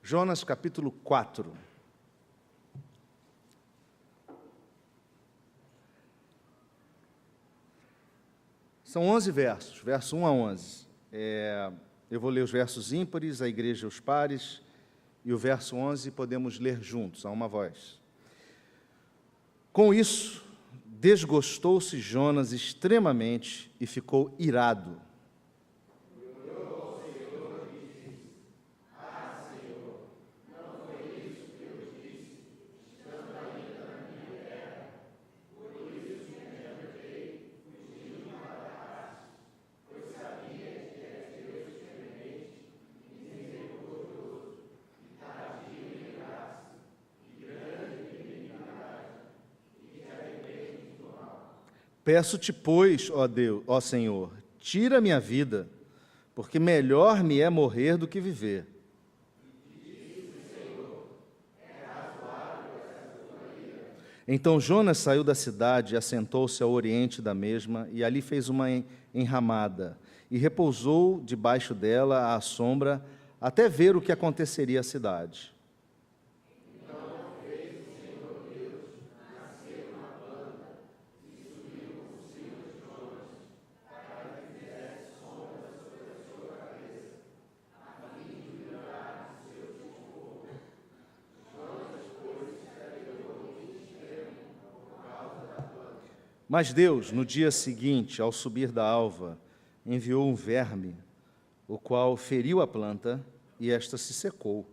Jonas capítulo 4. São 11 versos, verso 1 a 11. Eu vou ler os versos ímpares, a igreja os pares, e o verso 11 podemos ler juntos, a uma voz. Com isso, desgostou-se Jonas extremamente e ficou irado. Peço-te, pois, ó Deus, ó Senhor, tira minha vida, porque melhor me é morrer do que viver. Então Jonas saiu da cidade e assentou-se ao oriente da mesma, e ali fez uma enramada, e repousou debaixo dela à sombra, até ver o que aconteceria à cidade. Mas Deus, no dia seguinte, ao subir da alva, enviou um verme, o qual feriu a planta, e esta se secou.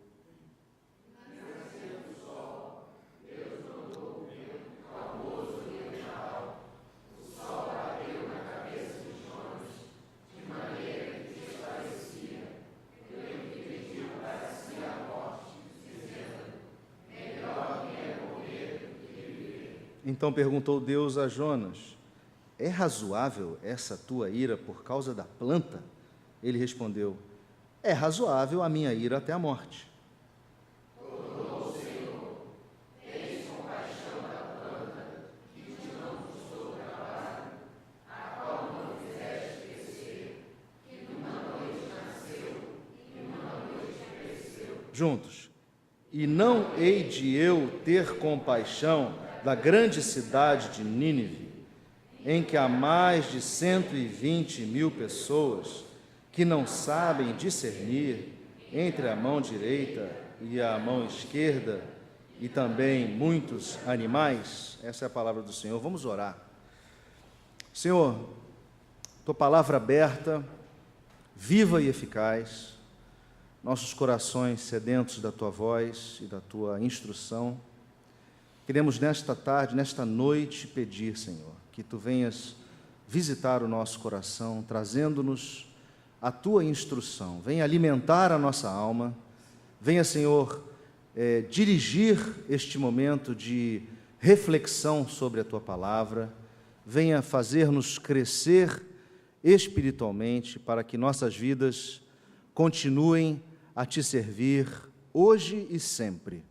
Então perguntou Deus a Jonas: é razoável essa tua ira por causa da planta? Ele respondeu: é razoável a minha ira até a morte. Juntos. E não hei de eu ter compaixão da grande cidade de Nínive, em que há mais de 120.000 pessoas que não sabem discernir entre a mão direita e a mão esquerda, e também muitos animais? Essa é a palavra do Senhor. Vamos orar. Senhor, tua palavra aberta, viva e eficaz, nossos corações sedentos da tua voz e da tua instrução. Queremos nesta tarde, nesta noite, pedir, Senhor, que Tu venhas visitar o nosso coração, trazendo-nos a Tua instrução. Venha alimentar a nossa alma, venha, Senhor, dirigir este momento de reflexão sobre a Tua palavra, venha fazer-nos crescer espiritualmente para que nossas vidas continuem a Te servir hoje e sempre.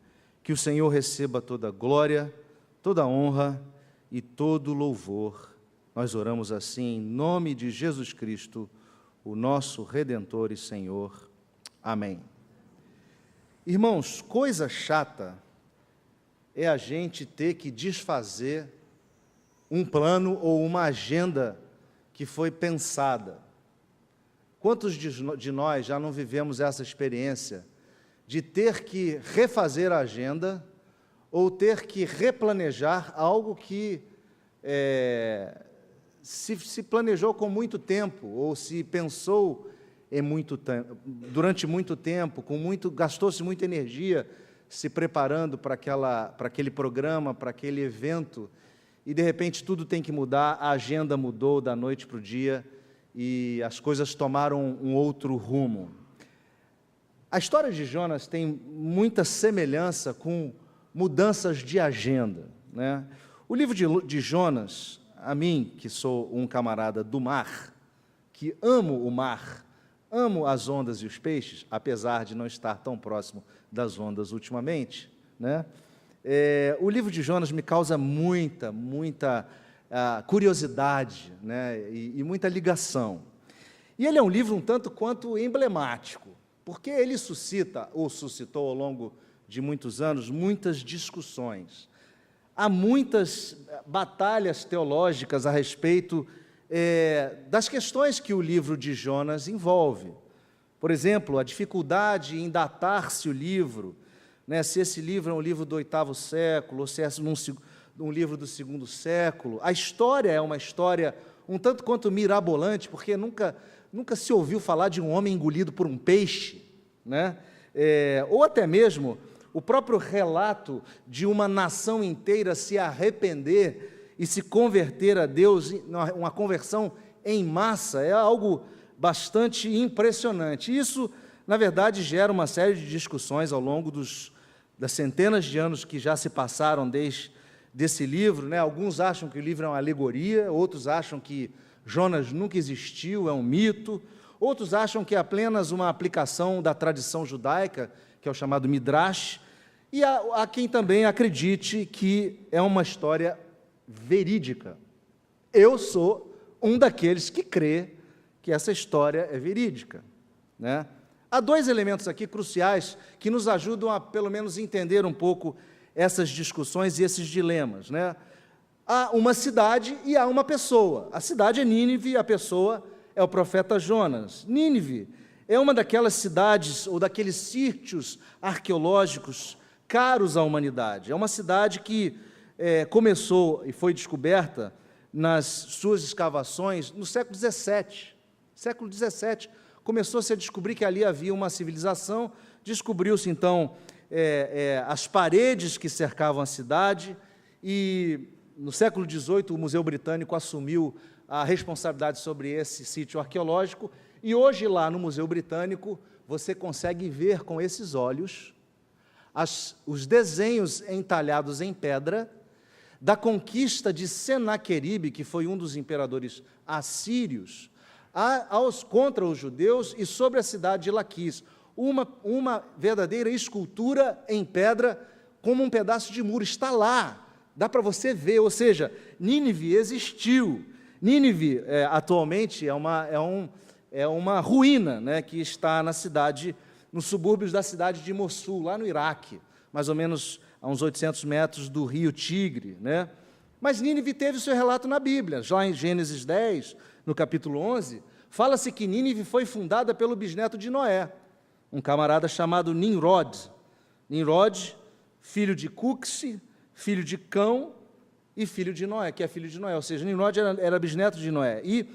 Que o Senhor receba toda a glória, toda a honra e todo o louvor. Nós oramos assim em nome de Jesus Cristo, o nosso Redentor e Senhor. Amém. Irmãos, coisa chata é a gente ter que desfazer um plano ou uma agenda que foi pensada. Quantos de nós já não vivemos essa experiência de ter que refazer a agenda ou ter que replanejar algo que se planejou com muito tempo, ou se pensou durante muito tempo, gastou-se muita energia se preparando para aquele programa, para aquele evento, e de repente tudo tem que mudar, a agenda mudou da noite para o dia e as coisas tomaram um outro rumo. A história de Jonas tem muita semelhança com mudanças de agenda, né? O livro de Jonas, a mim, que sou um camarada do mar, que amo o mar, amo as ondas e os peixes, apesar de não estar tão próximo das ondas ultimamente, né? O livro de Jonas me causa muita curiosidade, né? E muita ligação. E ele é um livro um tanto quanto emblemático. porque ele suscita, ou suscitou ao longo de muitos anos, muitas discussões. Há muitas batalhas teológicas a respeito das questões que o livro de Jonas envolve. Por exemplo, a dificuldade em datar-se o livro, né, se esse livro é um livro do 8º século, ou se é um livro do 2º século. A história é uma história um tanto quanto mirabolante, porque nunca se ouviu falar de um homem engolido por um peixe, né? Ou até mesmo o próprio relato de uma nação inteira se arrepender e se converter a Deus, uma conversão em massa, é algo bastante impressionante. Isso, na verdade, gera uma série de discussões ao longo das centenas de anos que já se passaram desde esse livro, né? Alguns acham que o livro é uma alegoria, outros acham que Jonas nunca existiu, é um mito, outros acham que é apenas uma aplicação da tradição judaica, que é o chamado Midrash, e há quem também acredite que é uma história verídica. Eu sou um daqueles que crê que essa história é verídica, né? Há dois elementos aqui cruciais que nos ajudam a, pelo menos, entender um pouco essas discussões e esses dilemas, né? Há uma cidade e há uma pessoa. A cidade é Nínive, a pessoa é o profeta Jonas. Nínive é uma daquelas cidades ou daqueles sítios arqueológicos caros à humanidade. É uma cidade que começou e foi descoberta nas suas escavações no século XVII. Século XVII começou-se a descobrir que ali havia uma civilização, descobriu-se então as paredes que cercavam a cidade, e no século XVIII o Museu Britânico assumiu a responsabilidade sobre esse sítio arqueológico, e hoje lá no Museu Britânico você consegue ver com esses olhos os desenhos entalhados em pedra da conquista de Senaqueribe, que foi um dos imperadores assírios, contra os judeus e sobre a cidade de Laquis. Uma verdadeira escultura em pedra, como um pedaço de muro, está lá, dá para você ver, ou seja, Nínive existiu. Nínive, atualmente, é uma ruína, né, que está na cidade, nos subúrbios da cidade de Mossul, lá no Iraque, mais ou menos a uns 800 metros do rio Tigre, né? Mas Nínive teve o seu relato na Bíblia, já em Gênesis 10, no capítulo 11, fala-se que Nínive foi fundada pelo bisneto de Noé, um camarada chamado Nimrod. Nimrod, filho de Cuxi, filho de Cão e filho de Noé, que é filho de Noé, ou seja, Nimrod era bisneto de Noé. E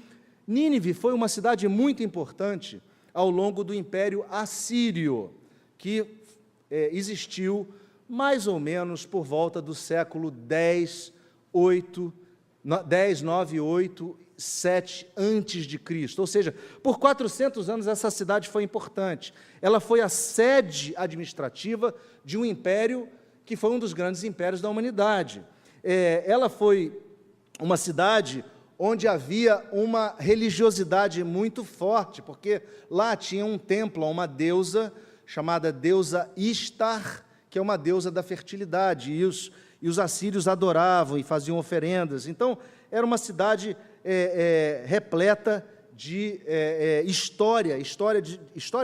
Nínive foi uma cidade muito importante ao longo do Império Assírio, que existiu mais ou menos por volta do século 10, 9, 8, 7 antes de Cristo, ou seja, por 400 anos essa cidade foi importante. Ela foi a sede administrativa de um império que foi um dos grandes impérios da humanidade. Ela foi uma cidade onde havia uma religiosidade muito forte, porque lá tinha um templo a uma deusa chamada deusa Ishtar, que é uma deusa da fertilidade, e os assírios adoravam e faziam oferendas. Então, era uma cidade repleta de história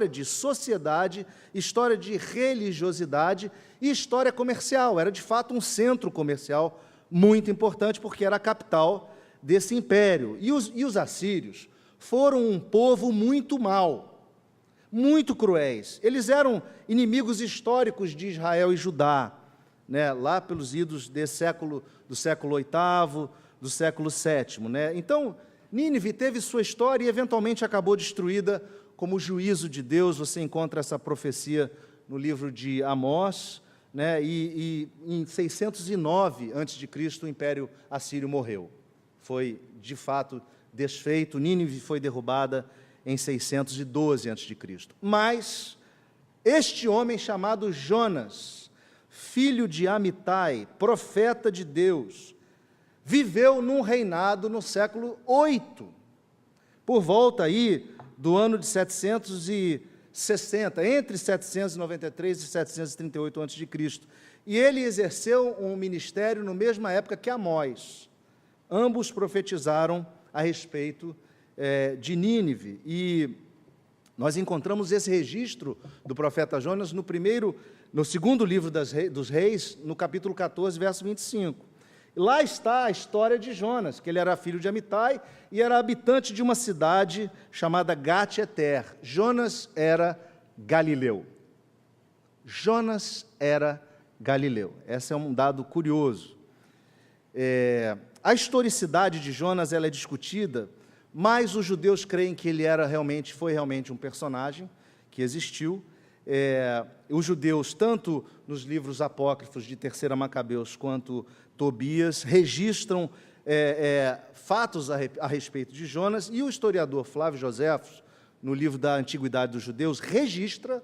de sociedade, história de religiosidade e história comercial. Era, de fato, um centro comercial muito importante, porque era a capital desse império. E os assírios foram um povo muito mau, muito cruéis. Eles eram inimigos históricos de Israel e Judá, né, lá pelos idos do século VIII, do século VII. Né? Então, Nínive teve sua história e eventualmente acabou destruída como juízo de Deus. Você encontra essa profecia no livro de Amós, né? E em 609 a.C. o Império Assírio morreu. Foi, de fato, desfeito. Nínive foi derrubada em 612 a.C. Mas este homem chamado Jonas, filho de Amitai, profeta de Deus, viveu num reinado no século VIII, por volta aí do ano de 760, entre 793 e 738 a.C. E ele exerceu um ministério na mesma época que Amós. Ambos profetizaram a respeito de Nínive. E Nós encontramos esse registro do profeta Jonas no segundo livro dos Reis, no capítulo 14, verso 25. Lá está a história de Jonas, que ele era filho de Amitai e era habitante de uma cidade chamada Gat-Eter. Jonas era galileu. Jonas era galileu. Esse é um dado curioso. A historicidade de Jonas ela é discutida, mas os judeus creem que ele foi realmente um personagem que existiu. Os judeus, tanto nos livros apócrifos de Terceira Macabeus quanto Tobias, registram fatos a respeito de Jonas, e o historiador Flávio Joséfos, no livro da Antiguidade dos Judeus, registra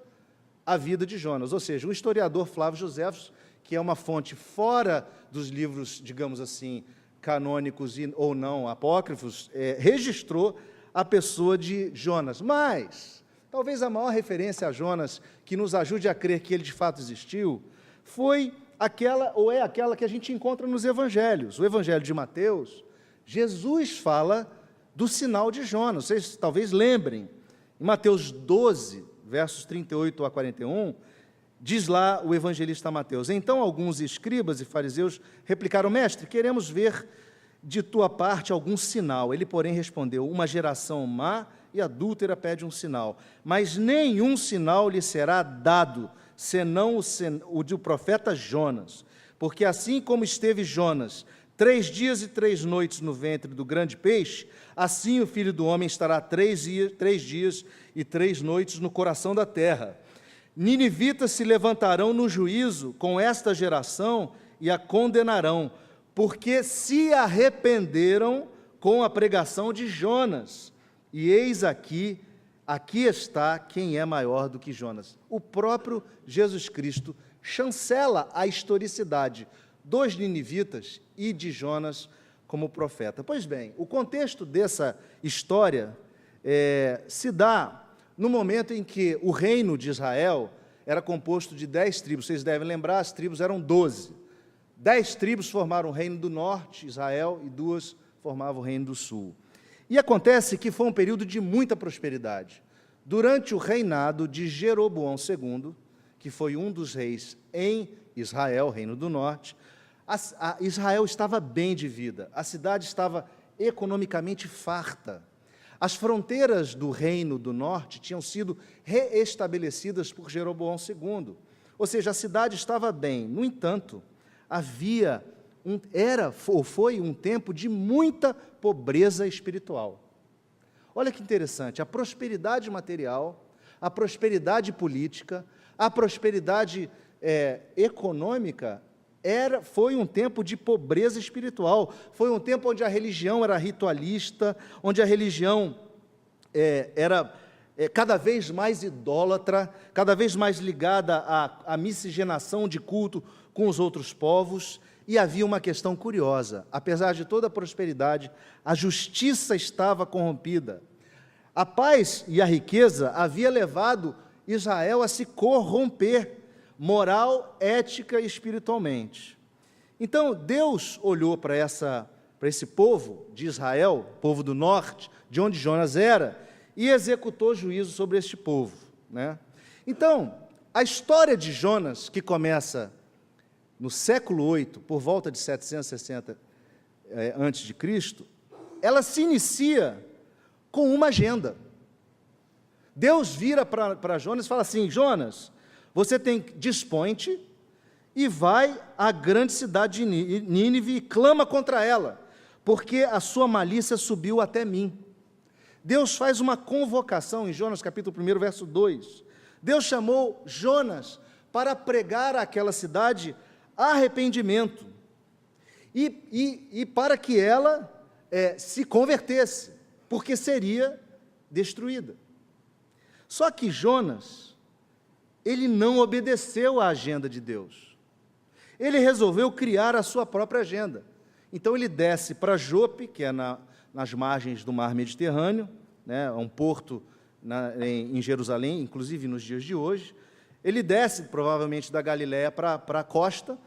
a vida de Jonas. Ou seja, o historiador Flávio Joséfos, que é uma fonte fora dos livros, digamos assim, canônicos ou não apócrifos, registrou a pessoa de Jonas. Mas, talvez a maior referência a Jonas que nos ajude a crer que ele de fato existiu, foi aquela que a gente encontra nos evangelhos. O evangelho de Mateus, Jesus fala do sinal de Jonas. Vocês talvez lembrem, em Mateus 12, versos 38 a 41, diz lá o evangelista Mateus: então alguns escribas e fariseus replicaram: mestre, queremos ver de tua parte algum sinal. Ele, porém, respondeu: uma geração má e adúltera pede um sinal, mas nenhum sinal lhe será dado, senão o do profeta Jonas. Porque assim como esteve Jonas 3 dias e 3 noites no ventre do grande peixe, assim o Filho do Homem estará 3 dias e 3 noites no coração da terra. Ninivitas se levantarão no juízo com esta geração e a condenarão, porque se arrependeram com a pregação de Jonas. E eis aqui está quem é maior do que Jonas. O próprio Jesus Cristo chancela a historicidade dos ninivitas e de Jonas como profeta. Pois bem, o contexto dessa história se dá no momento em que o reino de Israel era composto de 10 tribos. Vocês devem lembrar, as tribos eram 12. 10 tribos formaram o reino do norte, Israel, e 2 formavam o reino do sul. E acontece que foi um período de muita prosperidade. Durante o reinado de Jeroboão II, que foi um dos reis em Israel, reino do norte, Israel estava bem de vida, a cidade estava economicamente farta. As fronteiras do reino do norte tinham sido reestabelecidas por Jeroboão II, ou seja, a cidade estava bem. No entanto, foi um tempo de muita pobreza espiritual. Olha que interessante, a prosperidade material, a prosperidade política, a prosperidade econômica, foi um tempo de pobreza espiritual, foi um tempo onde a religião era ritualista, onde a religião era cada vez mais idólatra, cada vez mais ligada à miscigenação de culto com os outros povos. E havia uma questão curiosa: apesar de toda a prosperidade, a justiça estava corrompida. A paz e a riqueza havia levado Israel a se corromper, moral, ética e espiritualmente. Então, Deus olhou para esse povo de Israel, povo do norte, de onde Jonas era, e executou juízo sobre este povo, né? Então, a história de Jonas, que começa no século 8, por volta de 760 a.C., ela se inicia com uma agenda. Deus vira para Jonas e fala assim: Jonas, você dispõe-te e vai à grande cidade de Nínive e clama contra ela, porque a sua malícia subiu até mim. Deus faz uma convocação em Jonas capítulo 1, verso 2. Deus chamou Jonas para pregar àquela cidade arrependimento e para que ela se convertesse, porque seria destruída. Só que Jonas, ele não obedeceu à agenda de Deus. Ele resolveu criar a sua própria agenda. Então ele desce para Jope, que é nas margens do mar Mediterrâneo, né, um porto em Jerusalém, inclusive nos dias de hoje. Ele desce, provavelmente, da Galiléia para a costa,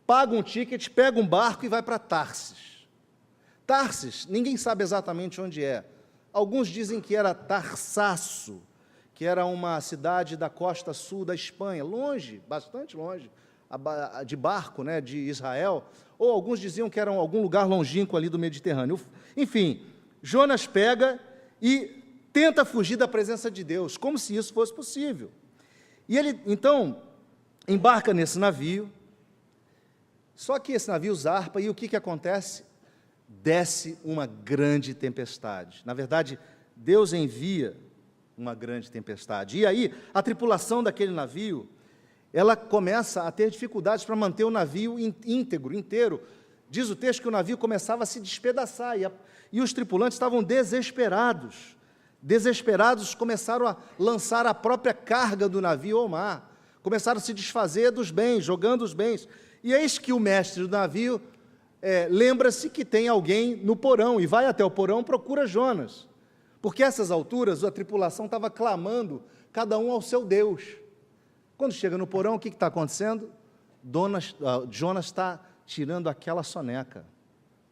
paga um ticket, pega um barco e vai para Tarsis. Tarsis, ninguém sabe exatamente onde é. Alguns dizem que era Tarsaço, que era uma cidade da costa sul da Espanha, longe, bastante longe, de barco, né, de Israel, ou alguns diziam que era algum lugar longínquo ali do Mediterrâneo. Enfim, Jonas pega e tenta fugir da presença de Deus, como se isso fosse possível. E ele, então, embarca nesse navio, só que esse navio zarpa, e o que acontece? Desce uma grande tempestade. Na verdade, Deus envia uma grande tempestade. E aí, a tripulação daquele navio, ela começa a ter dificuldades para manter o navio íntegro, inteiro. Diz o texto que o navio começava a se despedaçar, e os tripulantes estavam desesperados. Desesperados, começaram a lançar a própria carga do navio ao mar. Começaram a se desfazer dos bens, jogando os bens. E eis que o mestre do navio lembra-se que tem alguém no porão, e vai até o porão, procura Jonas. Porque a essas alturas, a tripulação estava clamando, cada um ao seu Deus. Quando chega no porão, o que está acontecendo? Jonas está tirando aquela soneca.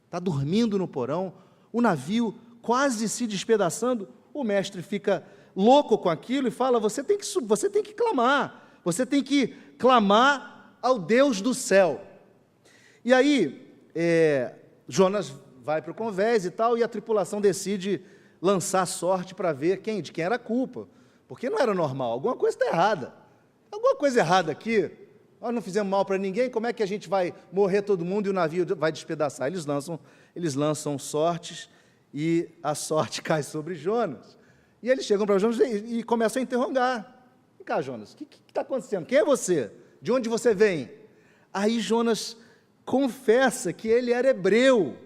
Está dormindo no porão, o navio quase se despedaçando. O mestre fica louco com aquilo e fala, você tem que clamar, você tem que clamar ao Deus do céu. E aí, Jonas vai para o convés e tal, e a tripulação decide lançar sorte para ver de quem era a culpa, porque não era normal, alguma coisa está errada, alguma coisa errada aqui, nós não fizemos mal para ninguém, como é que a gente vai morrer todo mundo e o navio vai despedaçar? Eles lançam sortes, e a sorte cai sobre Jonas, e eles chegam para Jonas e começam a interrogar, vem cá Jonas, o que está acontecendo? Quem é você? De onde você vem? Aí Jonas confessa que ele era hebreu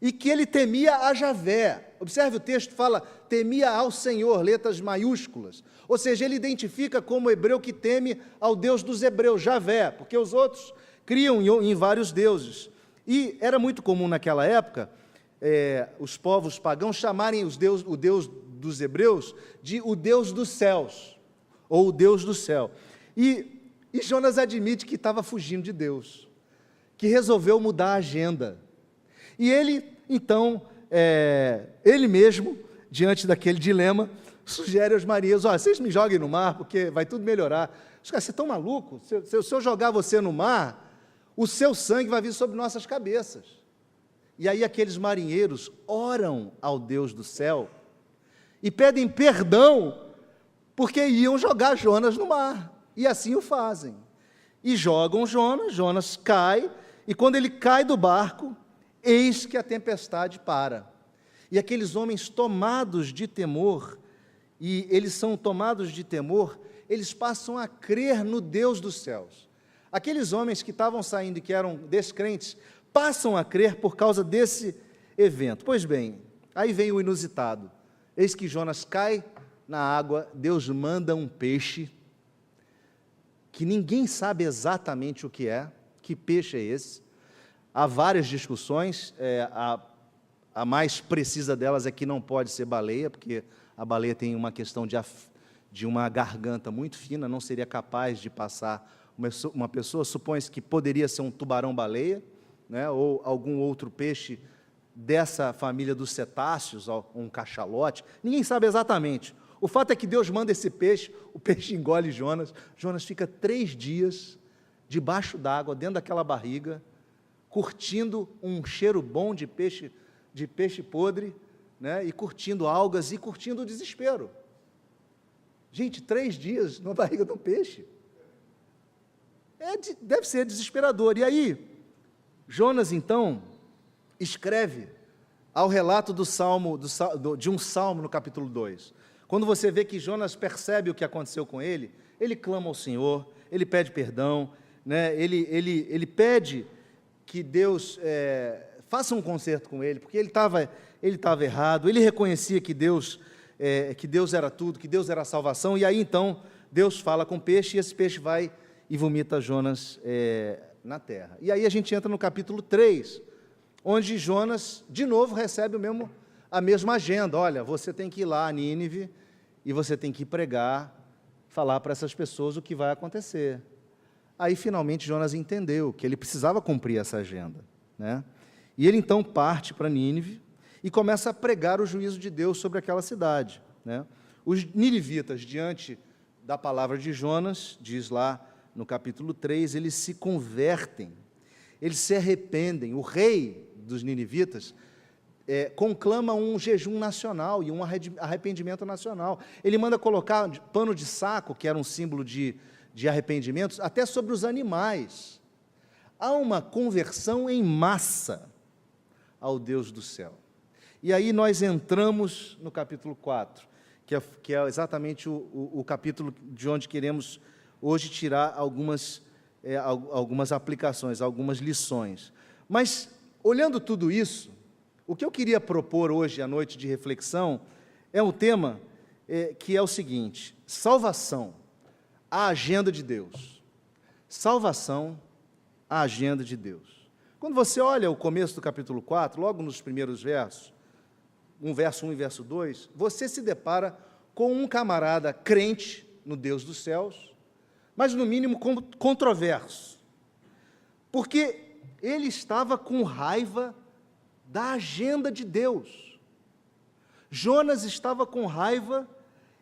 e que ele temia a Javé. Observe o texto, fala, temia ao Senhor, letras maiúsculas. Ou seja, ele identifica como hebreu que teme ao Deus dos hebreus, Javé, porque os outros criam em vários deuses. E era muito comum naquela época, os povos pagãos chamarem o Deus dos hebreus de o Deus dos céus, ou o Deus do céu. E Jonas admite que estava fugindo de Deus, que resolveu mudar a agenda. E ele, então, ele mesmo, diante daquele dilema, sugere aos marinheiros, vocês me joguem no mar, porque vai tudo melhorar. Os caras, vocês estão malucos? Se eu jogar você no mar, o seu sangue vai vir sobre nossas cabeças. E aí aqueles marinheiros oram ao Deus do céu e pedem perdão, porque iam jogar Jonas no mar. E assim o fazem. E jogam Jonas cai, e quando ele cai do barco, eis que a tempestade para. E aqueles homens tomados de temor, e eles são tomados de temor, eles passam a crer no Deus dos céus. Aqueles homens que estavam saindo e que eram descrentes, passam a crer por causa desse evento. Pois bem, aí vem o inusitado. Eis que Jonas cai na água, Deus manda um peixe, que ninguém sabe exatamente o que peixe é esse. Há várias discussões, a mais precisa delas é que não pode ser baleia, porque a baleia tem uma questão de uma garganta muito fina, não seria capaz de passar uma pessoa, supõe-se que poderia ser um tubarão-baleia, né, ou algum outro peixe dessa família dos cetáceos, um cachalote, ninguém sabe exatamente. O fato é que Deus manda esse peixe, o peixe engole Jonas fica 3 dias debaixo d'água, dentro daquela barriga, curtindo um cheiro bom de peixe podre, né, e curtindo algas e curtindo o desespero. Gente, 3 dias na barriga de um peixe, deve ser desesperador. E aí, Jonas então escreve ao relato de um salmo no capítulo 2, quando você vê que Jonas percebe o que aconteceu com ele clama ao Senhor, ele pede perdão, né? ele pede que Deus faça um concerto com ele, porque ele estava errado, ele reconhecia que Deus era tudo, que Deus era a salvação, e aí então Deus fala com o peixe, e esse peixe vai e vomita Jonas na terra. E aí a gente entra no capítulo 3, onde Jonas, de novo, recebe a mesma agenda. Olha, você tem que ir lá a Nínive, e você tem que pregar, falar para essas pessoas o que vai acontecer. Aí, finalmente, Jonas entendeu que ele precisava cumprir essa agenda, né? E ele, então, parte para Nínive e começa a pregar o juízo de Deus sobre aquela cidade, né? Os ninivitas, diante da palavra de Jonas, diz lá no capítulo 3, eles se convertem, eles se arrependem. O rei dos ninivitas conclama um jejum nacional e um arrependimento nacional. Ele manda colocar pano de saco, que era um símbolo de arrependimentos, até sobre os animais. Há uma conversão em massa ao Deus do céu. E aí nós entramos no capítulo 4, que é exatamente o capítulo de onde queremos hoje tirar algumas aplicações, algumas lições. Mas, olhando tudo isso, o que eu queria propor hoje à noite de reflexão é um tema que é o seguinte: salvação, a agenda de Deus. Salvação, a agenda de Deus. Quando você olha o começo do capítulo 4, logo nos primeiros versos, verso 1 e verso 2, você se depara com um camarada crente no Deus dos céus, mas no mínimo controverso, porque ele estava com raiva da agenda de Deus. Jonas estava com raiva,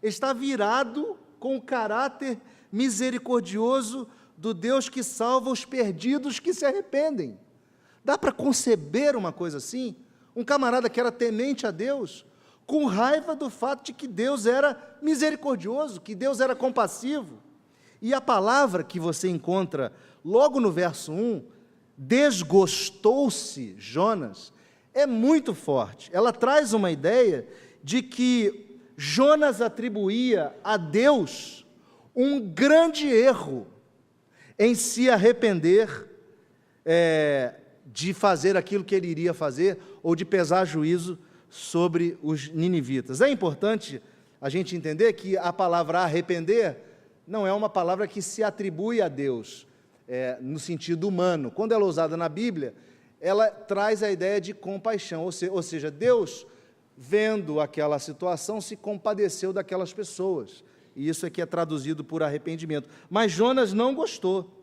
estava irado com o caráter misericordioso do Deus que salva os perdidos que se arrependem. Dá para conceber uma coisa assim? Um camarada que era temente a Deus, com raiva do fato de que Deus era misericordioso, que Deus era compassivo. E a palavra que você encontra logo no verso 1, desgostou-se Jonas, é muito forte. Ela traz uma ideia de que Jonas atribuía a Deus um grande erro em se arrepender de fazer aquilo que ele iria fazer, ou de pesar juízo sobre os ninivitas. É importante a gente entender que a palavra arrepender não é uma palavra que se atribui a Deus, no sentido humano. Quando ela é usada na Bíblia, ela traz a ideia de compaixão, ou seja, Deus, vendo aquela situação, se compadeceu daquelas pessoas, e isso aqui é traduzido por arrependimento. Mas Jonas não gostou,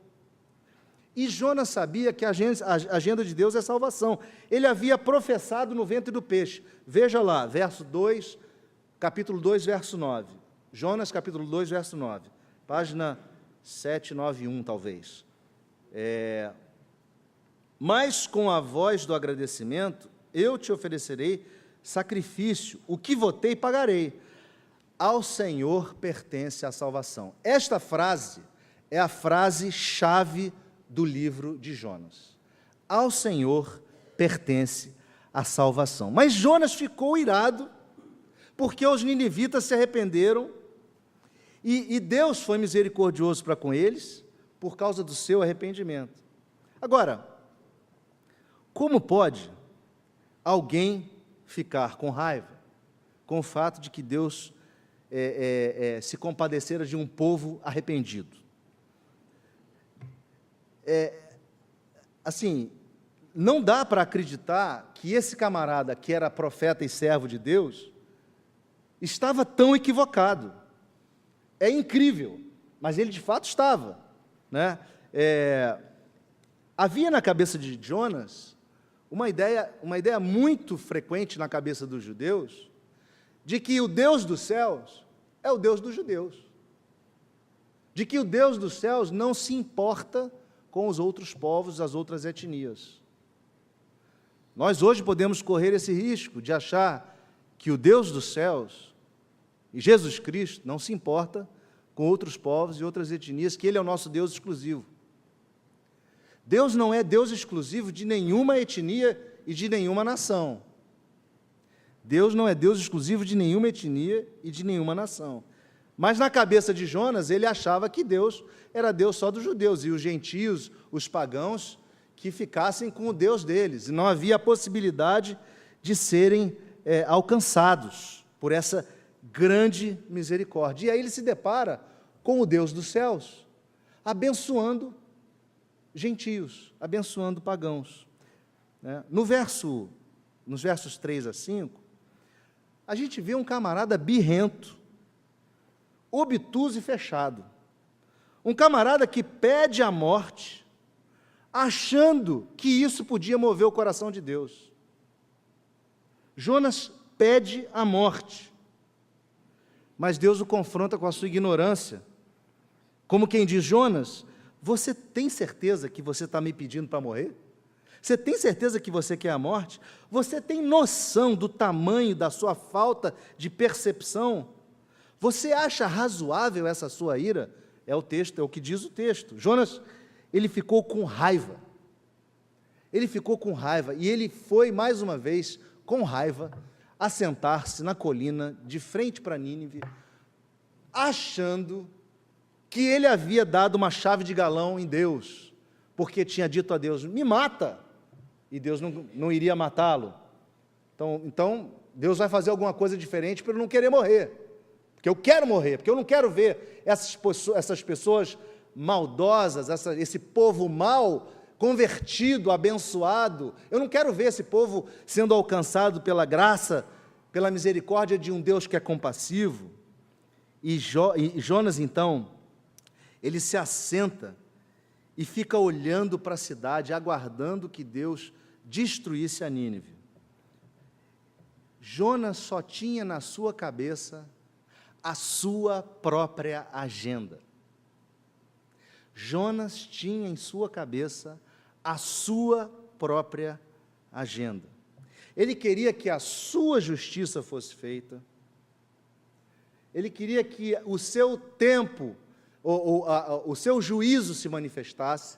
e Jonas sabia que a agenda de Deus é salvação. Ele havia professado no ventre do peixe. Veja lá, capítulo 2, verso 9. Jonas, capítulo 2, verso 9. Página 791, talvez. Mas com a voz do agradecimento, eu te oferecerei sacrifício, o que votei pagarei. Ao Senhor pertence a salvação. Esta frase é a frase-chave do livro de Jonas. Ao Senhor pertence a salvação. Mas Jonas ficou irado, porque os ninivitas se arrependeram, e Deus foi misericordioso para com eles, por causa do seu arrependimento. Agora, como pode alguém ficar com raiva com o fato de que Deus se compadecera de um povo arrependido? Assim, não dá para acreditar que esse camarada, que era profeta e servo de Deus, estava tão equivocado. É incrível, mas ele de fato estava, né? Havia na cabeça de Jonas uma ideia muito frequente na cabeça dos judeus, de que o Deus dos céus é o Deus dos judeus, de que o Deus dos céus não se importa com os outros povos, as outras etnias. Nós hoje podemos correr esse risco de achar que o Deus dos céus, e Jesus Cristo, não se importa com outros povos e outras etnias, que Ele é o nosso Deus exclusivo. Deus não é Deus exclusivo de nenhuma etnia e de nenhuma nação. Deus não é Deus exclusivo de nenhuma etnia e de nenhuma nação. Mas na cabeça de Jonas, ele achava que Deus era Deus só dos judeus, e os gentios, os pagãos, que ficassem com o Deus deles, e não havia a possibilidade de serem alcançados por essa grande misericórdia. E aí ele se depara com o Deus dos céus, abençoando gentios, abençoando pagãos. Nos versos 3 a 5, a gente vê um camarada birrento, obtuso e fechado. Um camarada que pede a morte, achando que isso podia mover o coração de Deus. Jonas pede a morte. mas Deus o confronta com a sua ignorância. Como quem diz: Jonas, você tem certeza que você está me pedindo para morrer? Você tem certeza que você quer a morte? Você tem noção do tamanho da sua falta de percepção? Você acha razoável essa sua ira? É o texto, é o que diz o texto. Jonas, ele ficou com raiva. Ele ficou com raiva e ele foi, mais uma vez, com raiva, assentar-se na colina, de frente para Nínive, achando que ele havia dado uma chave de galão em Deus, porque tinha dito a Deus: me mata, e Deus não iria matá-lo. Então, Deus vai fazer alguma coisa diferente para eu não querer morrer, porque eu quero morrer, porque eu não quero ver essas pessoas maldosas, esse povo mau, convertido, abençoado. Eu não quero ver esse povo sendo alcançado pela graça, pela misericórdia de um Deus que é compassivo. E Jonas, então, ele se assenta e fica olhando para a cidade, aguardando que Deus destruísse a Nínive. Jonas só tinha na sua cabeça a sua própria agenda. Jonas tinha em sua cabeça a sua própria agenda. Ele queria que a sua justiça fosse feita, ele queria que o seu tempo, o seu juízo se manifestasse,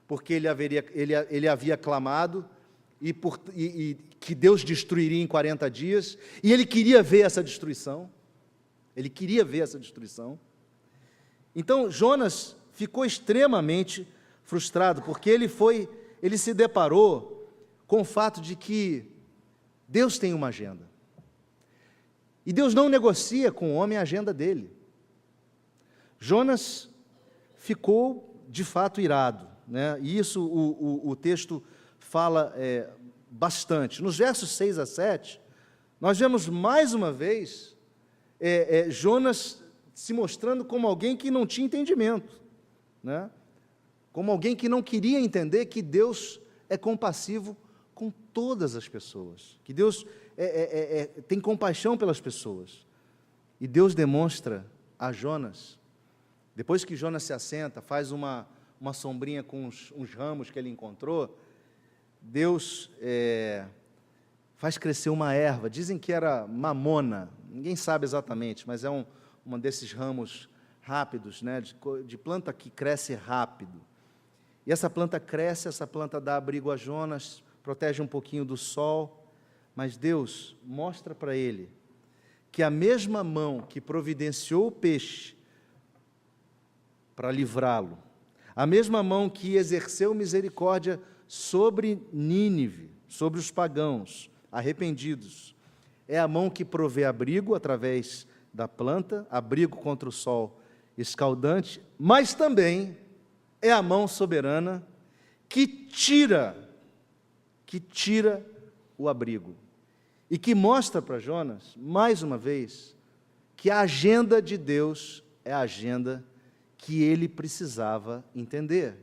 porque ele havia clamado, e que Deus destruiria em 40 dias, e ele queria ver essa destruição, Então, Jonas ficou extremamente frustrado, porque ele se deparou com o fato de que Deus tem uma agenda, e Deus não negocia com o homem a agenda dele. Jonas ficou, de fato, irado, né? E isso o texto fala bastante. Nos versos 6 a 7, nós vemos mais uma vez Jonas se mostrando como alguém que não tinha entendimento, né? Como alguém que não queria entender que Deus é compassivo com todas as pessoas, que Deus tem compaixão pelas pessoas. E Deus demonstra a Jonas, depois que Jonas se assenta, faz uma sombrinha com uns ramos que ele encontrou, Deus faz crescer uma erva, dizem que era mamona, ninguém sabe exatamente, mas é um desses ramos rápidos, né, de planta que cresce rápido. E essa planta cresce, essa planta dá abrigo a Jonas, protege um pouquinho do sol, mas Deus mostra para ele que a mesma mão que providenciou o peixe para livrá-lo, a mesma mão que exerceu misericórdia sobre Nínive, sobre os pagãos arrependidos, é a mão que provê abrigo através da planta, abrigo contra o sol escaldante, mas também é a mão soberana que tira o abrigo, e que mostra para Jonas, mais uma vez, que a agenda de Deus é a agenda que ele precisava entender,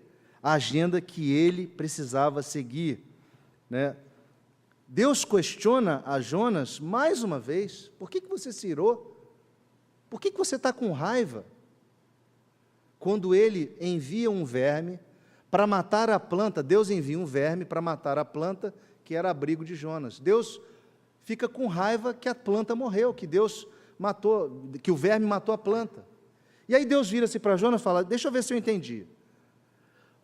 a agenda que ele precisava seguir, né? Deus questiona a Jonas, mais uma vez: por que você se irou? Por que você está com raiva? Quando ele envia um verme para matar a planta, Deus envia um verme para matar a planta, que era abrigo de Jonas. Deus fica com raiva que a planta morreu, que Deus matou, que o verme matou a planta. E aí Deus vira-se para Jonas e fala: deixa eu ver se eu entendi.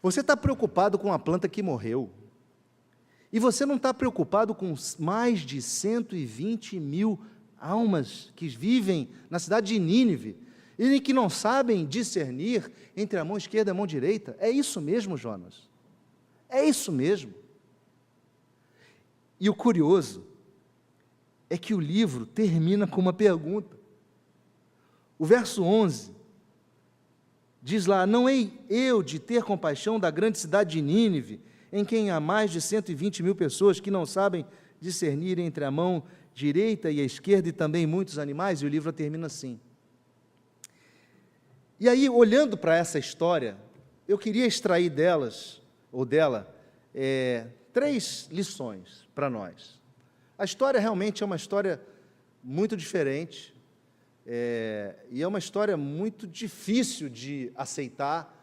Você está preocupado com a planta que morreu, e você não está preocupado com mais de 120.000 almas que vivem na cidade de Nínive, e que não sabem discernir entre a mão esquerda e a mão direita? É isso mesmo, Jonas? É isso mesmo? E o curioso é que o livro termina com uma pergunta. O verso 11 diz lá: não hei eu de ter compaixão da grande cidade de Nínive, em quem há mais de 120.000 pessoas que não sabem discernir entre a mão direita e a esquerda, e também muitos animais? E o livro termina assim. E aí, olhando para essa história, eu queria extrair dela, 3 lições para nós. A história realmente é uma história muito diferente, E é uma história muito difícil de aceitar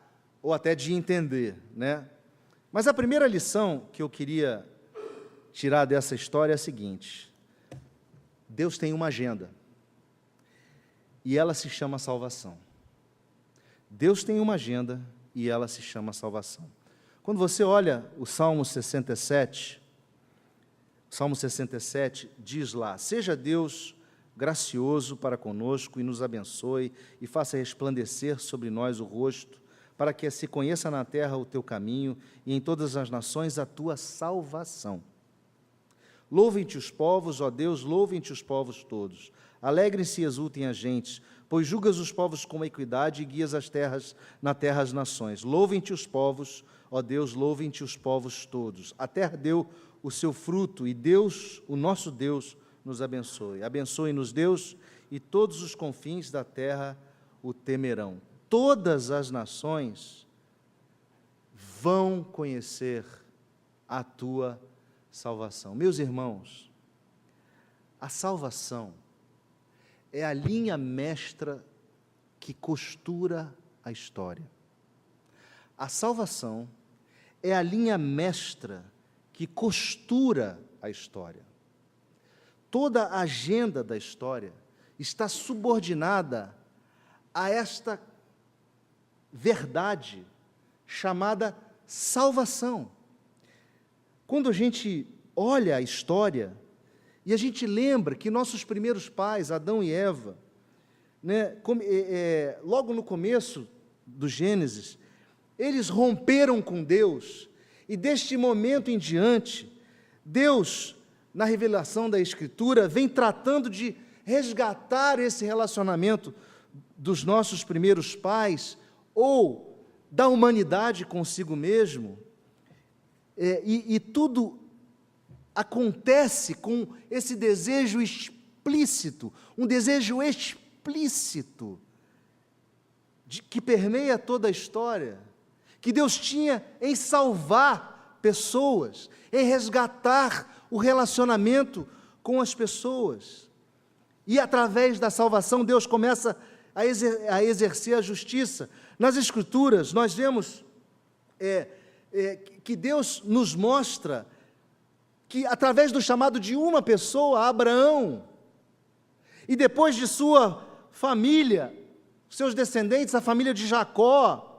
ou até de entender, né? Mas a primeira lição que eu queria tirar dessa história é a seguinte: Deus tem uma agenda, e ela se chama salvação. Deus tem uma agenda, e ela se chama salvação. Quando você olha o Salmo 67, diz lá: seja Deus gracioso para conosco e nos abençoe, e faça resplandecer sobre nós o rosto, para que se conheça na terra o teu caminho, e em todas as nações a tua salvação. Louvem-te os povos, ó Deus, louvem-te os povos todos. Alegrem-se e exultem as gentes, pois julgas os povos com equidade e guias na terra as nações. Louvem-te os povos, ó Deus, louvem-te os povos todos. A terra deu o seu fruto, e Deus, o nosso Deus, nos abençoe. Abençoe-nos, Deus, e todos os confins da terra o temerão. Todas as nações vão conhecer a tua salvação. Meus irmãos, a salvação é a linha mestra que costura a história. A salvação é a linha mestra que costura a história. Toda a agenda da história está subordinada a esta verdade chamada salvação. Quando a gente olha a história e a gente lembra que nossos primeiros pais, Adão e Eva, né, logo no começo do Gênesis, eles romperam com Deus, e deste momento em diante, Deus, na revelação da Escritura, vem tratando de resgatar esse relacionamento dos nossos primeiros pais, ou da humanidade consigo mesmo, e tudo acontece com esse desejo explícito, um desejo explícito, que permeia toda a história, que Deus tinha em salvar pessoas, em resgatar o relacionamento com as pessoas. E através da salvação, Deus começa a exercer a justiça. Nas Escrituras, nós vemos que Deus nos mostra que, através do chamado de uma pessoa, Abraão, e depois de sua família, seus descendentes, a família de Jacó,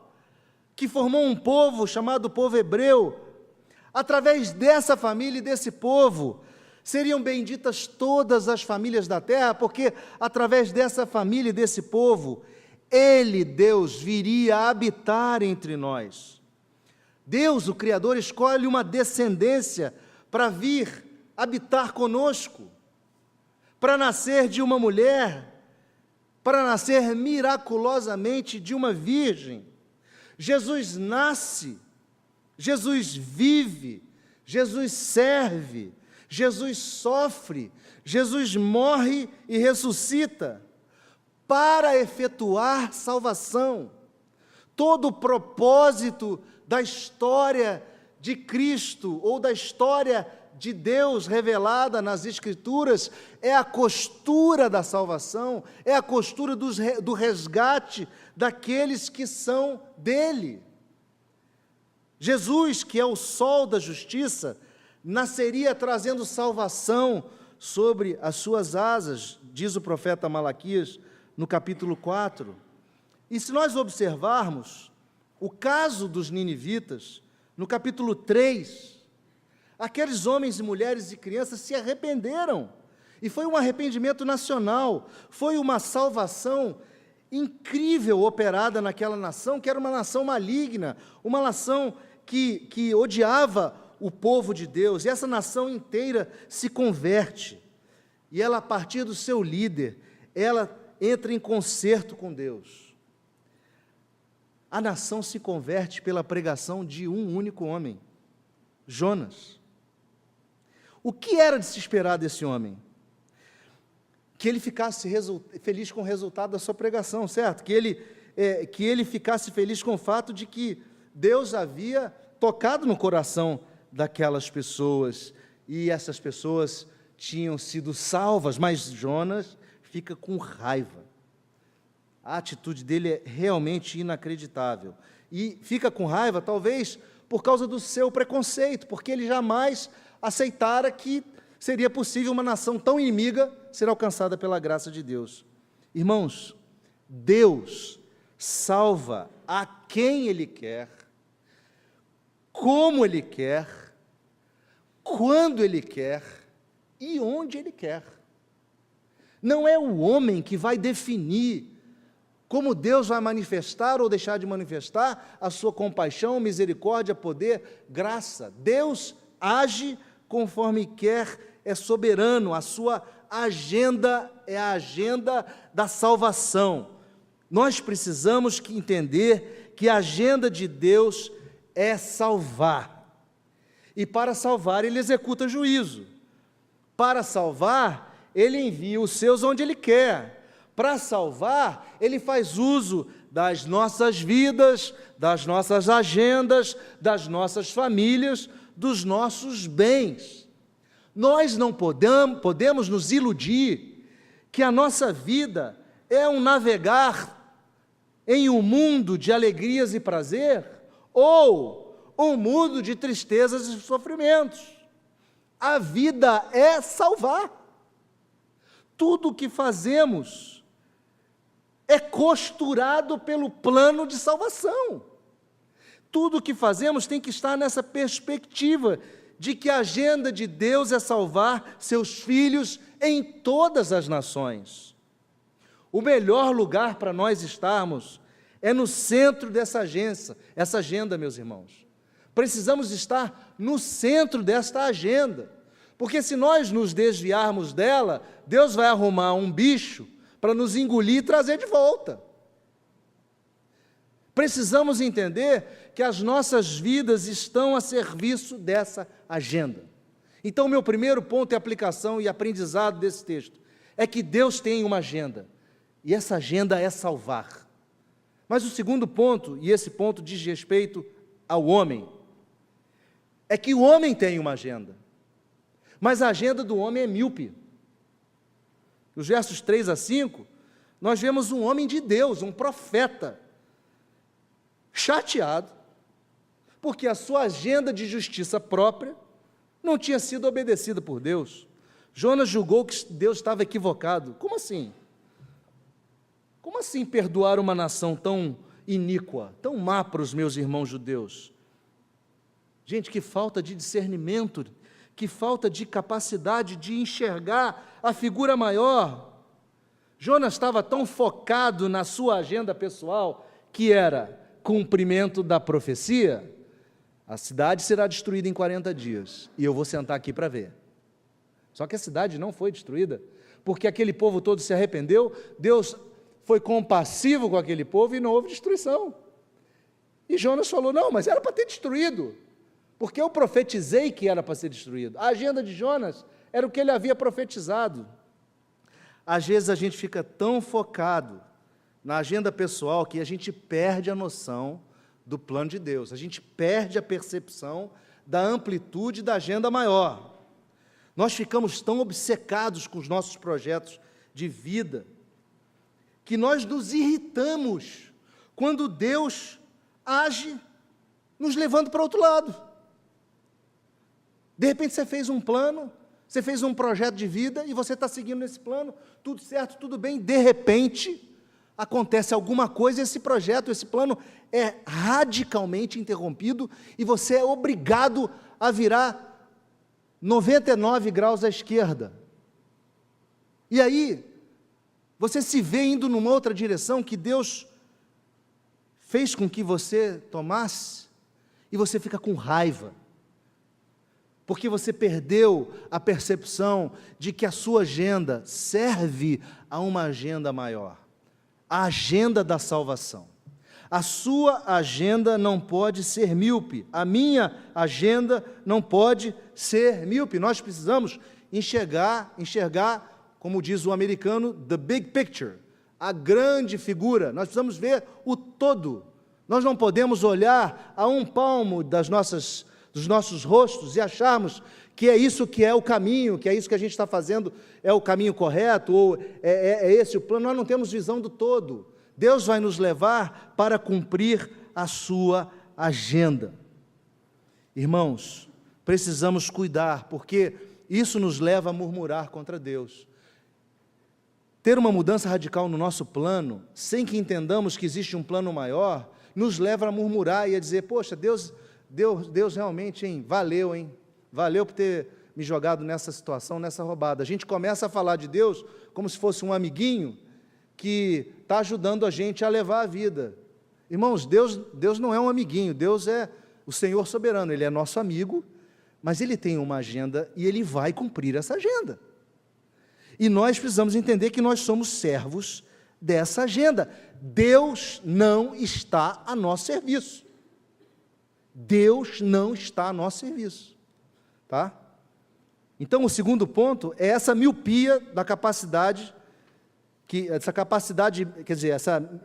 que formou um povo chamado povo hebreu, através dessa família e desse povo, seriam benditas todas as famílias da terra, porque através dessa família e desse povo, Deus, viria a habitar entre nós. Deus, o Criador, escolhe uma descendência para vir habitar conosco, para nascer de uma mulher, para nascer miraculosamente de uma virgem. Jesus nasce, Jesus vive, Jesus serve, Jesus sofre, Jesus morre e ressuscita para efetuar salvação. Todo o propósito da história de Cristo ou da história de Deus revelada nas Escrituras é a costura da salvação, é a costura do resgate daqueles que são dele. Jesus, que é o sol da justiça, nasceria trazendo salvação sobre as suas asas, diz o profeta Malaquias no capítulo 4. E se nós observarmos o caso dos ninivitas, no capítulo 3, aqueles homens e mulheres e crianças se arrependeram, e foi um arrependimento nacional, foi uma salvação incrível operada naquela nação, que era uma nação maligna, uma nação que odiava o povo de Deus, e essa nação inteira se converte, e ela, a partir do seu líder, ela entra em concerto com Deus. A nação se converte pela pregação de um único homem, Jonas. O que era de se esperar desse homem? Que ele ficasse feliz com o resultado da sua pregação, certo? Que ele ficasse feliz com o fato de que Deus havia tocado no coração daquelas pessoas, e essas pessoas tinham sido salvas, mas Jonas fica com raiva. A atitude dele é realmente inacreditável. E fica com raiva, talvez, por causa do seu preconceito, porque ele jamais aceitara que seria possível uma nação tão inimiga ser alcançada pela graça de Deus. Irmãos, Deus salva a quem Ele quer, como Ele quer, quando Ele quer e onde Ele quer. Não é o homem que vai definir como Deus vai manifestar ou deixar de manifestar a sua compaixão, misericórdia, poder, graça. Deus age conforme quer, é soberano, a sua agenda é a agenda da salvação. Nós precisamos entender que a agenda de Deus é salvar. E para salvar, Ele executa juízo. Para salvar, Ele envia os seus onde Ele quer. Para salvar, Ele faz uso das nossas vidas, das nossas agendas, das nossas famílias, dos nossos bens. Nós não podemos nos iludir que a nossa vida é um navegar em um mundo de alegrias e prazer, ou um mundo de tristezas e sofrimentos. A vida é salvar. Tudo o que fazemos é costurado pelo plano de salvação. Tudo o que fazemos tem que estar nessa perspectiva de que a agenda de Deus é salvar seus filhos em todas as nações. O melhor lugar para nós estarmos é no centro dessa agenda, meus irmãos. Precisamos estar no centro desta agenda, porque se nós nos desviarmos dela, Deus vai arrumar um bicho para nos engolir e trazer de volta. Precisamos entender que as nossas vidas estão a serviço dessa agenda. Então, meu primeiro ponto de aplicação e aprendizado desse texto é que Deus tem uma agenda, e essa agenda é salvar. Mas o segundo ponto, e esse ponto diz respeito ao homem, é que o homem tem uma agenda, mas a agenda do homem é míope. Nos versos 3 a 5, nós vemos um homem de Deus, um profeta, chateado, porque a sua agenda de justiça própria não tinha sido obedecida por Deus. Jonas julgou que Deus estava equivocado. Como assim? Como assim perdoar uma nação tão iníqua, tão má para os meus irmãos judeus? Gente, que falta de discernimento, que falta de capacidade de enxergar a figura maior. Jonas estava tão focado na sua agenda pessoal, que era cumprimento da profecia. A cidade será destruída em 40 dias, e eu vou sentar aqui para ver. Só que a cidade não foi destruída, porque aquele povo todo se arrependeu, Deus foi compassivo com aquele povo e não houve destruição. E Jonas falou, não, mas era para ter destruído, porque eu profetizei que era para ser destruído. A agenda de Jonas era o que ele havia profetizado. Às vezes a gente fica tão focado na agenda pessoal que a gente perde a noção do plano de Deus, a gente perde a percepção da amplitude da agenda maior. Nós ficamos tão obcecados com os nossos projetos de vida, que nós nos irritamos quando Deus age nos levando para outro lado. De repente você fez um plano, você fez um projeto de vida e você está seguindo nesse plano, tudo certo, tudo bem, de repente acontece alguma coisa, esse projeto, esse plano é radicalmente interrompido e você é obrigado a virar 99 graus à esquerda. E aí, você se vê indo numa outra direção que Deus fez com que você tomasse, e você fica com raiva, porque você perdeu a percepção de que a sua agenda serve a uma agenda maior, a agenda da salvação. A sua agenda não pode ser míope, a minha agenda não pode ser míope. Nós precisamos enxergar, como diz o americano, the big picture, a grande figura. Nós precisamos ver o todo. Nós não podemos olhar a um palmo dos nossos rostos e acharmos que é isso que é o caminho, que é isso que a gente está fazendo, é o caminho correto, ou é esse o plano. Nós não temos visão do todo. Deus vai nos levar para cumprir a sua agenda. Irmãos, precisamos cuidar, porque isso nos leva a murmurar contra Deus. Ter uma mudança radical no nosso plano, sem que entendamos que existe um plano maior, nos leva a murmurar e a dizer, poxa, Deus realmente, valeu por ter me jogado nessa situação, nessa roubada. A gente começa a falar de Deus como se fosse um amiguinho que está ajudando a gente a levar a vida. Irmãos, Deus não é um amiguinho, Deus é o Senhor soberano, Ele é nosso amigo, mas Ele tem uma agenda e Ele vai cumprir essa agenda. E nós precisamos entender que nós somos servos dessa agenda. Deus não está a nosso serviço. Deus não está a nosso serviço. Tá? Então, o segundo ponto é essa miopia da capacidade, essa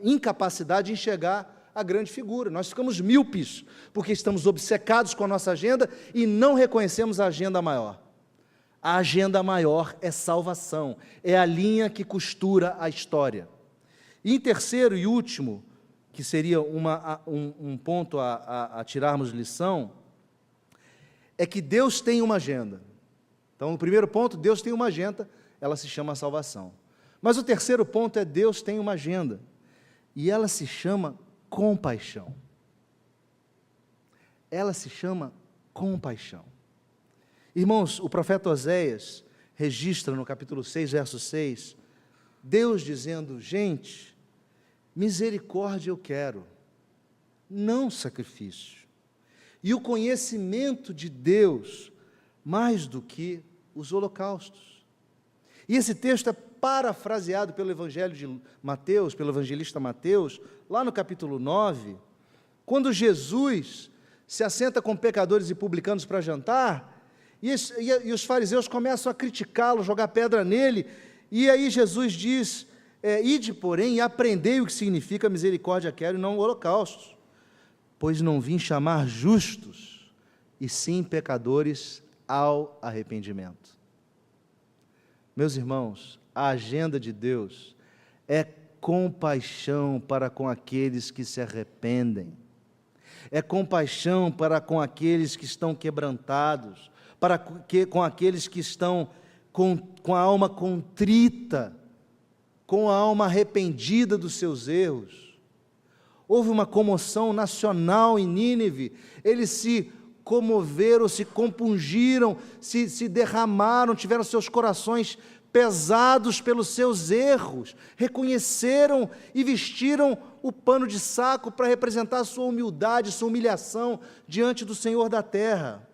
incapacidade de enxergar a grande figura. Nós ficamos míopes, porque estamos obcecados com a nossa agenda e não reconhecemos a agenda maior. A agenda maior é salvação, é a linha que costura a história. E em terceiro e último, que seria um ponto a tirarmos lição, é que Deus tem uma agenda. Então, o primeiro ponto, Deus tem uma agenda, ela se chama salvação. Mas o terceiro ponto é Deus tem uma agenda, e ela se chama compaixão. Ela se chama compaixão. Irmãos, o profeta Oséias registra no capítulo 6, verso 6, Deus dizendo, gente, misericórdia eu quero, não sacrifício. E o conhecimento de Deus, mais do que os holocaustos. E esse texto é parafraseado pelo Evangelho de Mateus, pelo evangelista Mateus, lá no capítulo 9, quando Jesus se assenta com pecadores e publicanos para jantar, e os fariseus começam a criticá-lo, jogar pedra nele, e aí Jesus diz, ide, porém, e aprendei o que significa misericórdia quero e não holocaustos, pois não vim chamar justos, e sim pecadores ao arrependimento. Meus irmãos, a agenda de Deus é compaixão para com aqueles que se arrependem, é compaixão para com aqueles que estão quebrantados, com aqueles que estão com a alma contrita, com a alma arrependida dos seus erros. Houve uma comoção nacional em Nínive, eles se comoveram, se compungiram, se derramaram, tiveram seus corações pesados pelos seus erros, reconheceram e vestiram o pano de saco para representar a sua humildade, sua humilhação diante do Senhor da terra.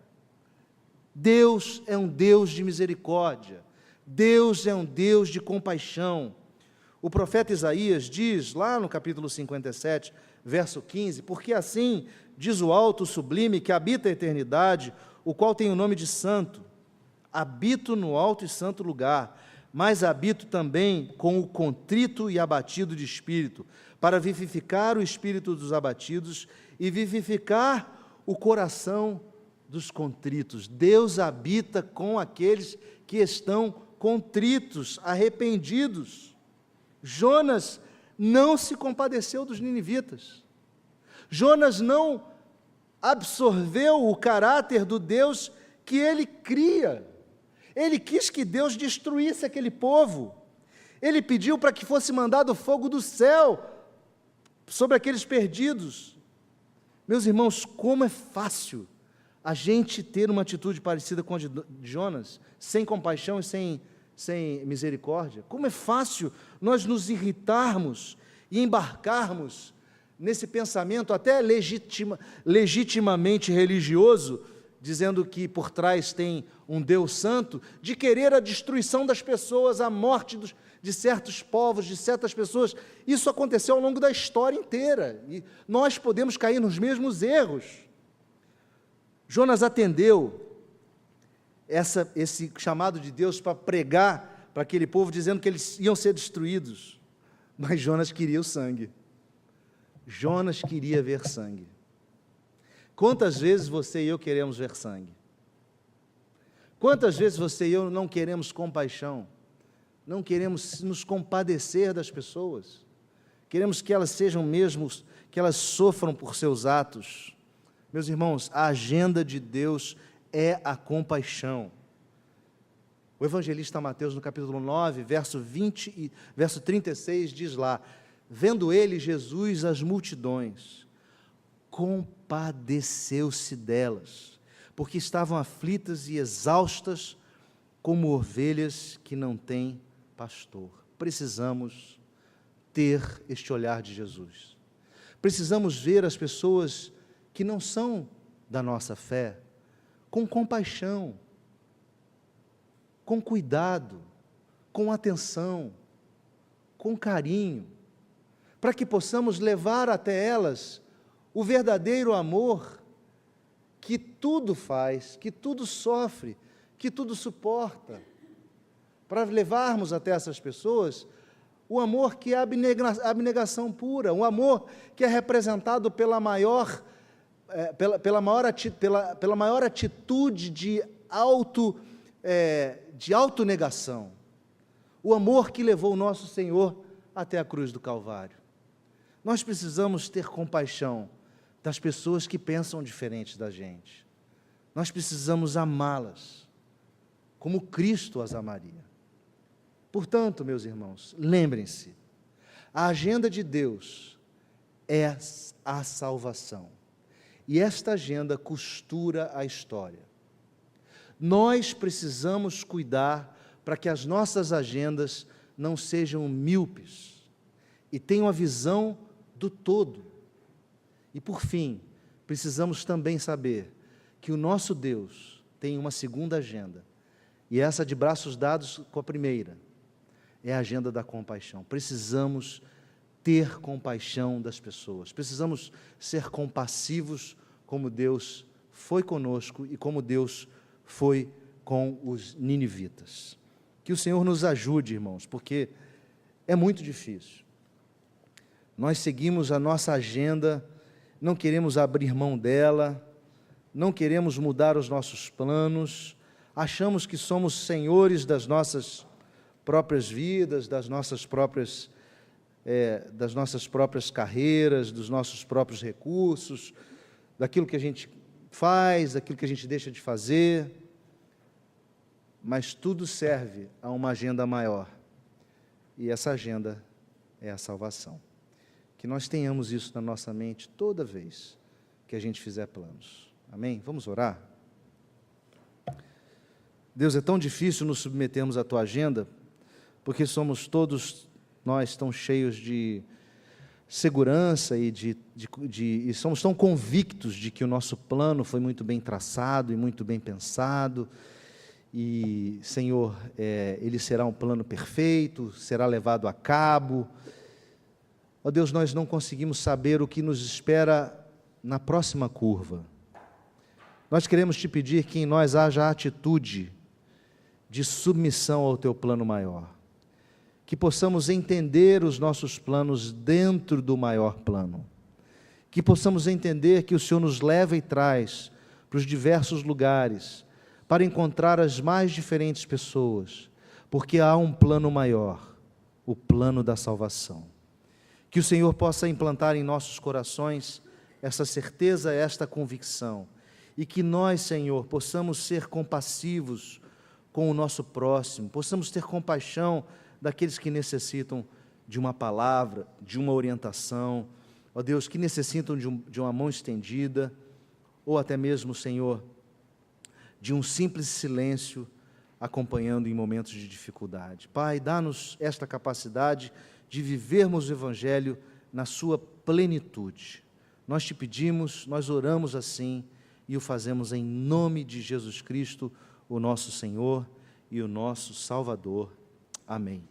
Deus é um Deus de misericórdia, Deus é um Deus de compaixão. O profeta Isaías diz, lá no capítulo 57, verso 15, porque assim diz o alto sublime que habita a eternidade, o qual tem o nome de santo, habito no alto e santo lugar, mas habito também com o contrito e abatido de espírito, para vivificar o espírito dos abatidos e vivificar o coração dos contritos. Deus habita com aqueles que estão contritos, arrependidos. Jonas não se compadeceu dos ninivitas. Jonas não absorveu o caráter do Deus que ele cria. Ele quis que Deus destruísse aquele povo. Ele pediu para que fosse mandado fogo do céu sobre aqueles perdidos. Meus irmãos, como é fácil a gente ter uma atitude parecida com a de Jonas, sem compaixão e sem misericórdia. Como é fácil nós nos irritarmos e embarcarmos nesse pensamento até legitimamente religioso, dizendo que por trás tem um Deus santo, de querer a destruição das pessoas, a morte de certos povos, de certas pessoas. Isso aconteceu ao longo da história inteira, e nós podemos cair nos mesmos erros. Jonas atendeu esse chamado de Deus para pregar para aquele povo, dizendo que eles iam ser destruídos, mas Jonas queria o sangue. Jonas queria ver sangue. Quantas vezes você e eu queremos ver sangue? Quantas vezes você e eu não queremos compaixão? Não queremos nos compadecer das pessoas? queremos que elas sejam mesmo, que elas sofram por seus atos. Meus irmãos, a agenda de Deus é a compaixão. O evangelista Mateus, no capítulo 9, verso 36, diz lá: vendo ele, Jesus, as multidões, compadeceu-se delas, porque estavam aflitas e exaustas, como ovelhas que não têm pastor. Precisamos ter este olhar de Jesus. Precisamos ver as pessoas que não são da nossa fé com compaixão, com cuidado, com atenção, com carinho, para que possamos levar até elas o verdadeiro amor que tudo faz, que tudo sofre, que tudo suporta, para levarmos até essas pessoas o amor que é a abnegação pura, um amor que é representado pela maior atitude de autonegação, o amor que levou o nosso Senhor até a cruz do Calvário. Nós precisamos ter compaixão das pessoas que pensam diferente da gente. Nós precisamos amá-las como Cristo as amaria. Portanto, meus irmãos, lembrem-se, a agenda de Deus é a salvação. E esta agenda costura a história. Nós precisamos cuidar para que as nossas agendas não sejam míopes e tenham a visão do todo. E por fim, precisamos também saber que o nosso Deus tem uma segunda agenda, e essa de braços dados com a primeira, é a agenda da compaixão. Precisamos ter compaixão das pessoas, precisamos ser compassivos como Deus foi conosco e como Deus foi com os ninivitas. Que o Senhor nos ajude, irmãos, porque é muito difícil. Nós seguimos a nossa agenda, não queremos abrir mão dela, não queremos mudar os nossos planos, achamos que somos senhores das nossas próprias vidas, das nossas próprias carreiras, dos nossos próprios recursos, daquilo que a gente faz, daquilo que a gente deixa de fazer, mas tudo serve a uma agenda maior, e essa agenda é a salvação. Que nós tenhamos isso na nossa mente toda vez que a gente fizer planos. Amém? Vamos orar? Deus, é tão difícil nos submetermos à Tua agenda, porque somos todos nós tão cheios de segurança e somos tão convictos de que o nosso plano foi muito bem traçado e muito bem pensado, e, Senhor, ele será um plano perfeito, será levado a cabo. Ó Deus, nós não conseguimos saber o que nos espera na próxima curva. Nós queremos Te pedir que em nós haja a atitude de submissão ao Teu plano maior, que possamos entender os nossos planos dentro do maior plano, que possamos entender que o Senhor nos leva e traz para os diversos lugares, para encontrar as mais diferentes pessoas, porque há um plano maior, o plano da salvação. Que o Senhor possa implantar em nossos corações essa certeza, esta convicção, e que nós, Senhor, possamos ser compassivos com o nosso próximo, possamos ter compaixão daqueles que necessitam de uma palavra, de uma orientação, ó Deus, que necessitam de uma mão estendida, ou até mesmo, Senhor, de um simples silêncio acompanhando em momentos de dificuldade. Pai, dá-nos esta capacidade de vivermos o Evangelho na sua plenitude. Nós Te pedimos, nós oramos assim e o fazemos em nome de Jesus Cristo, o nosso Senhor e o nosso Salvador. Amém.